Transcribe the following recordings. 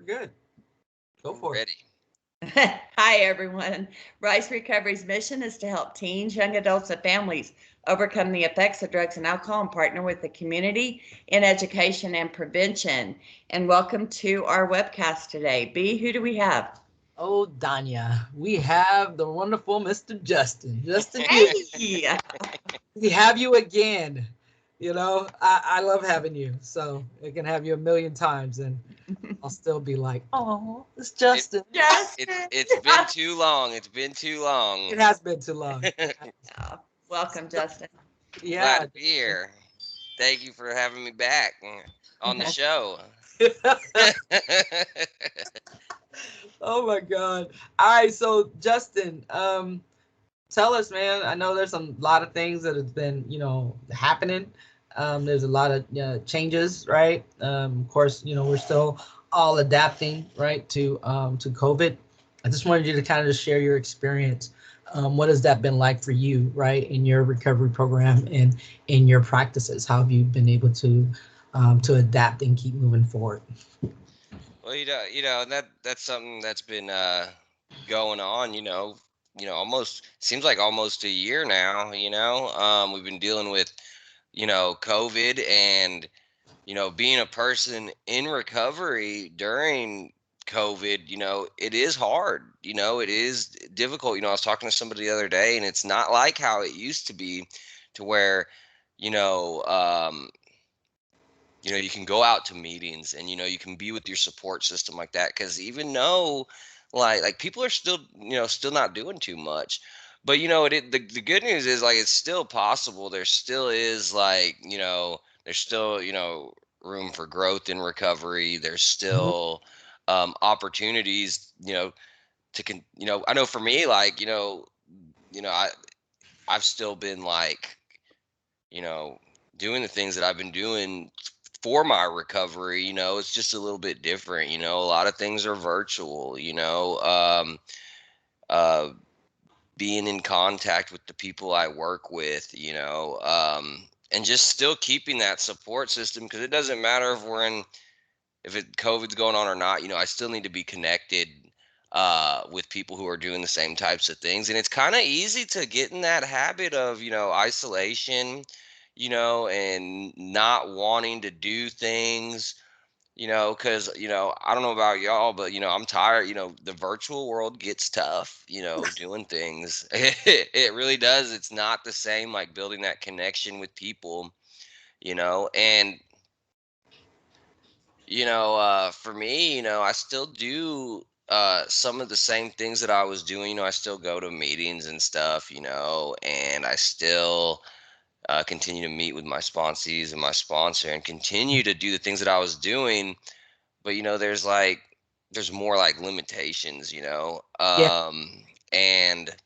good. Go for it. Ready. Hi, everyone. Rise Recovery's mission is to help teens, young adults, and families overcome the effects of drugs and alcohol and partner with the community in education and prevention. And welcome to our webcast today. B, who do we have? Oh, Danya, we have the wonderful Mr. Justin. Justin, Hey! we have you again. I love having you. So I can have you a million times and I'll still be like, oh, it's It, Justin. Justin! it's been too long. It's been too long. It has been too long. Oh, welcome, Justin. Glad Yeah. to be here. Thank you for having me back on the show. Oh my God. All right. So Justin, tell us, man. I know there's a lot of things that have been, happening. There's a lot of changes, right? Of course, we're still all adapting, right, to COVID. I just wanted you to kind of just share your experience. What has that been like for you, right, in your recovery program and in your practices? How have you been able to adapt and keep moving forward? Well, that's something that's been going on. Almost seems like almost a year now. We've been dealing with COVID and being a person in recovery during COVID. It is hard. It is difficult. I was talking to somebody the other day, and it's not like how it used to be, to where you know. You can go out to meetings and you can be with your support system like that, because even though like people are still still not doing too much, but the good news is, like, it's still possible. There still is, like, there's still room for growth in recovery. There's Mhm. still opportunities I know for me, like, I've still been, like, you know, doing the things that I've been doing for my recovery. It's just a little bit different. A lot of things are virtual. Uh, being in contact with the people I work with, and just still keeping that support system, because it doesn't matter if COVID's going on or not. I still need to be connected with people who are doing the same types of things, and it's kind of easy to get in that habit of isolation, and not wanting to do things, because I don't know about y'all, but I'm tired. The virtual world gets tough, doing things. It really does. It's not the same, like, building that connection with people, and for me, I still do some of the same things that I was doing. I still go to meetings and stuff, and I still continue to meet with my sponsees and my sponsor and continue to do the things that I was doing. But there's more, like, limitations, Yeah. and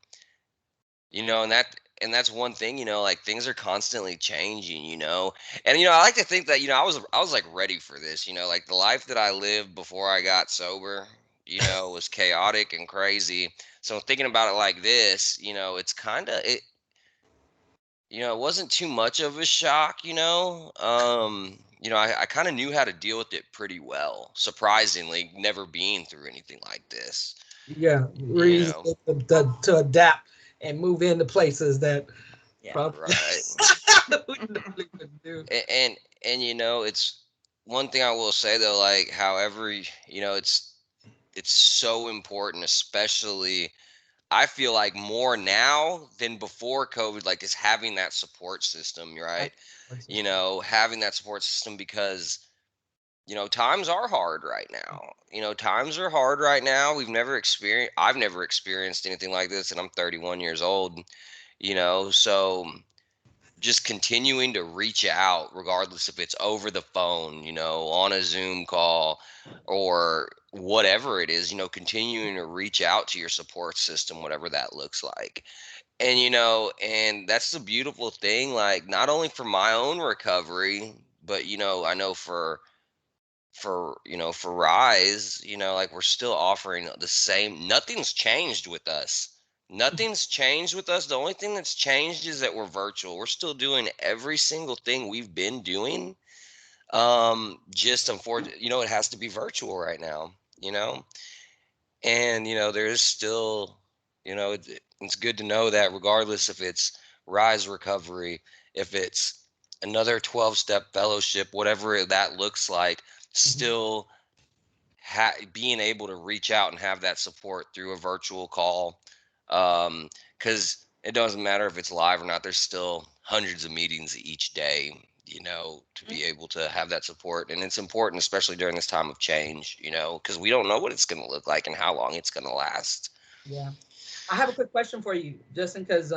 and that's one thing, like, things are constantly changing, and I like to think that I was like ready for this, like, the life that I lived before I got sober, was chaotic and crazy. So thinking about it like this, it's kind of it. It wasn't too much of a shock. I kind of knew how to deal with it pretty well, surprisingly, never being through anything like this. Yeah. You Really know, to adapt and move into places that Yeah. probably right? we normally wouldn't do. And it's one thing I will say, though, like, however, it's so important, especially, I feel like, more now than before COVID, like, is having that support system, right? Having that support system, because times are hard right now. Times are hard right now. I've never experienced anything like this, and I'm 31 years old. So just continuing to reach out, regardless if it's over the phone, on a Zoom call, or whatever it is, continuing to reach out to your support system, whatever that looks like. And that's the beautiful thing, like, not only for my own recovery, but I know for Rise, like, we're still offering the same. Nothing's changed with us. Nothing's changed with us. The only thing that's changed is that we're virtual. We're still doing every single thing we've been doing. Just unfortunately, it has to be virtual right now. you know. And there is still, it's good to know that regardless if it's Rise Recovery, if it's another 12-step fellowship, whatever that looks like, still being able to reach out and have that support through a virtual call, because it doesn't matter if it's live or not, there's still hundreds of meetings each day, to be able to have that support. And it's important, especially during this time of change, because we don't know what it's going to look like and how long it's going to last. Yeah. I have a quick question for you, Justin, because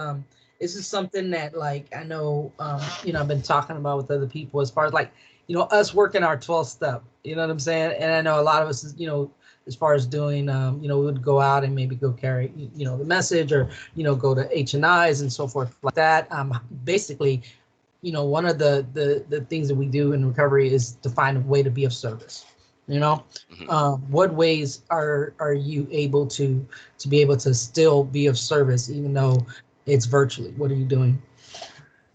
this is something that, like, I know, I've been talking about with other people as far as, like, us working our 12 step, you know what I'm saying? And I know a lot of us, as far as doing, we would go out and maybe go carry, the message, or, go to H&Is and so forth like that. Basically, one of the things that we do in recovery is to find a way to be of service. What ways are you able to be able to still be of service even though it's virtually? What are you doing?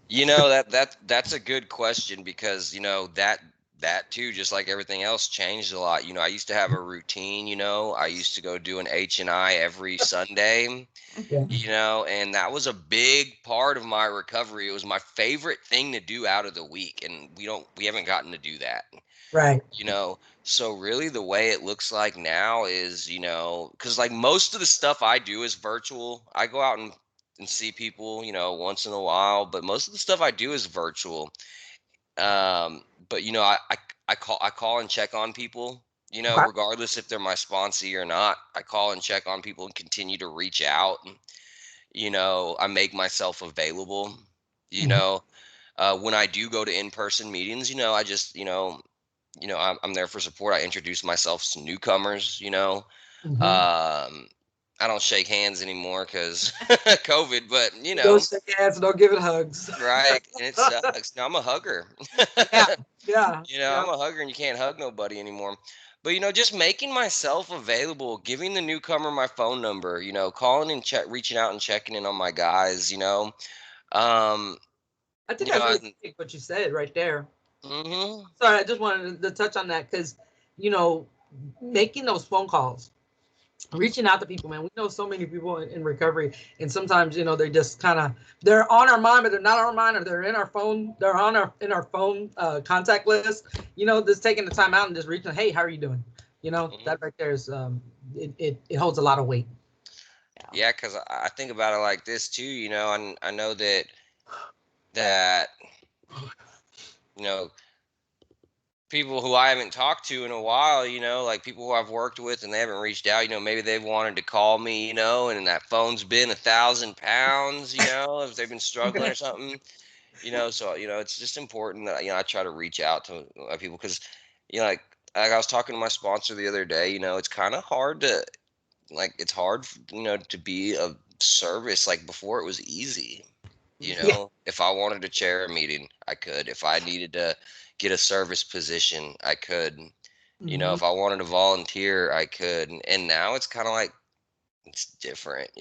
That's a good question, because that too, just like everything else, changed a lot. I used to have a routine. I used to go do an H&I every Sunday. Yeah. And that was a big part of my recovery. It was my favorite thing to do out of the week, and we haven't gotten to do that. Right. So really the way it looks like now is, because like most of the stuff I do is virtual. I go out and see people, once in a while, but most of the stuff I do is virtual. But I call and check on people, Okay. regardless if they're my sponsee or not. I call and check on people and continue to reach out. I make myself available, you Mhm. know. When I do go to in-person meetings, I just, I'm there for support. I introduce myself to newcomers, Mhm. Um, I don't shake hands anymore because COVID, but Don't shake hands, don't give it hugs. right. And it sucks. Now I'm a hugger. Yeah. Yeah. Yeah. I'm a hugger, and you can't hug nobody anymore. But just making myself available, giving the newcomer my phone number, calling and reaching out and checking in on my guys, Um, I think you know, that's really I, big what you said right there. hmm Sorry, I just wanted to touch on that because, you know, making those phone calls, reaching out to people, man. We know so many people in recovery, and sometimes, they just kind of, they're on our mind, but they're not on our mind, or they're in our phone, they're in our phone contact list. Just taking the time out and just reaching, hey, how are you doing? That right there is it holds a lot of weight. Yeah, because I think about it like this too. I know that you know people who I haven't talked to in a while, like people who I've worked with and they haven't reached out, maybe they've wanted to call me, and that phone's been 1,000 pounds, if they've been struggling or something, so, it's just important that, I try to reach out to people, because, like I was talking to my sponsor the other day, it's kind of hard to, like, it's hard, to be of service. Like before it was easy. Yeah. If I wanted to chair a meeting, I could. If I needed to get a service position, I could. Hmm. If I wanted to volunteer, I could. And now it's kind of like it's different,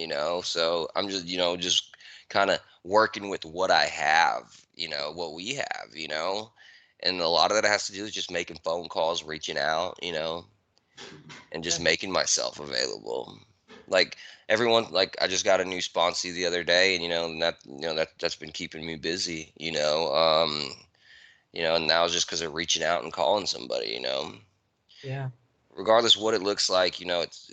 So I'm just, just kind of working with what I have, what we have, And a lot of that has to do with just making phone calls, reaching out, and just making myself available. Like everyone, like I just got a new sponsee the other day, and and that's been keeping me busy, and that was just because of reaching out and calling somebody, Yeah. regardless what it looks like, it's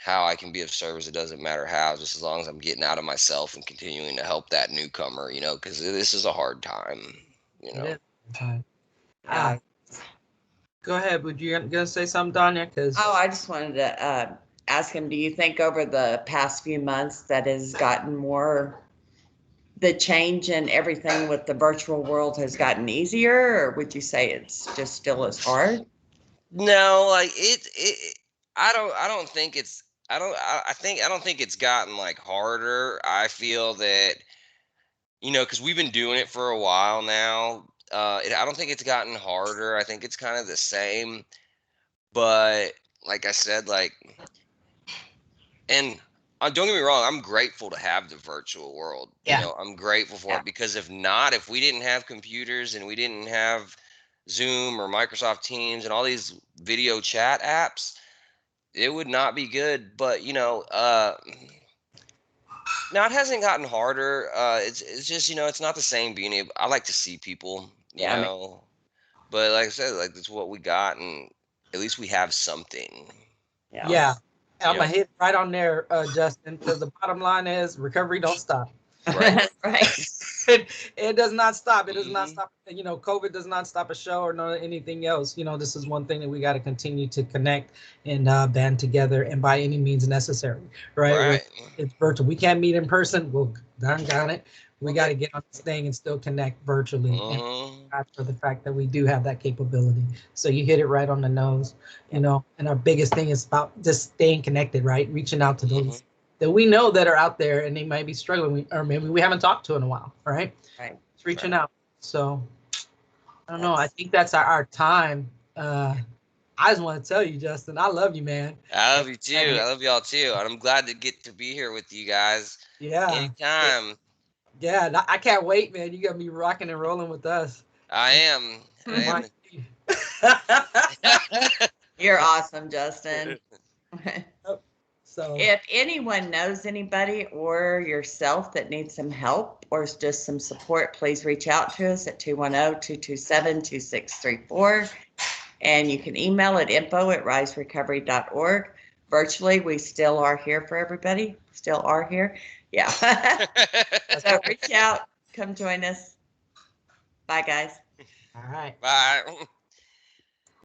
how I can be of service. It doesn't matter how, just as long as I'm getting out of myself and continuing to help that newcomer, because this is a hard time, It is. Time. Yeah. Go ahead. Would you gonna say something, Danya? Because Oh, I just wanted to ask him, do you think over the past few months that has gotten more, the change in everything with the virtual world has gotten easier, or would you say it's just still as hard? No, like I don't think it's I don't think it's gotten like harder. I feel that because we've been doing it for a while now. I don't think it's gotten harder. I think it's kind of the same. But like I said, like, and don't get me wrong, I'm grateful to have the virtual world. yeah. I'm grateful for Yeah. it, because if we didn't have computers and we didn't have Zoom or Microsoft Teams and all these video chat apps, it would not be good. But now it hasn't gotten harder. It's just it's not the same being able. I like to see people, Yeah, I mean, but like I said, like that's what we got, and at least we have something. yeah. Yeah. I'm You gonna know, hit right on there, Justin, because the bottom line is recovery don't stop. right? That's right. It does not stop. It does not Hmm. stop. COVID does not stop a show or no anything else. This is one thing that we got to continue to connect and band together, and by any means necessary, right? Where Right. it's virtual, we can't meet in person. Well, darn got it. We got Okay. to get on this thing and still connect virtually, and Hmm. for the fact that we do have that capability. So you hit it right on the nose, And our biggest thing is about just staying connected, right? Reaching out to Hmm. those that we know that are out there and they might be struggling, or maybe we haven't talked to in a while, right? Right. It's reaching Right. out. So I don't know. I That's think that's our time. I just want to tell you, Justin, I love you, man. I And, love you too. and I love y'all too, and I'm glad to get to be here with you guys yeah, anytime. yeah, I can't wait, man. You got me rocking and rolling with us. I And am. I my, am. you're awesome, Justin. so If anyone knows anybody or yourself that needs some help or just some support, please reach out to us at 210-227-2634. And you can email at info@riserecovery.org. Virtually, we still are here for everybody. Still are here. Yeah. So reach out, come join us. Bye, guys. all right. Bye.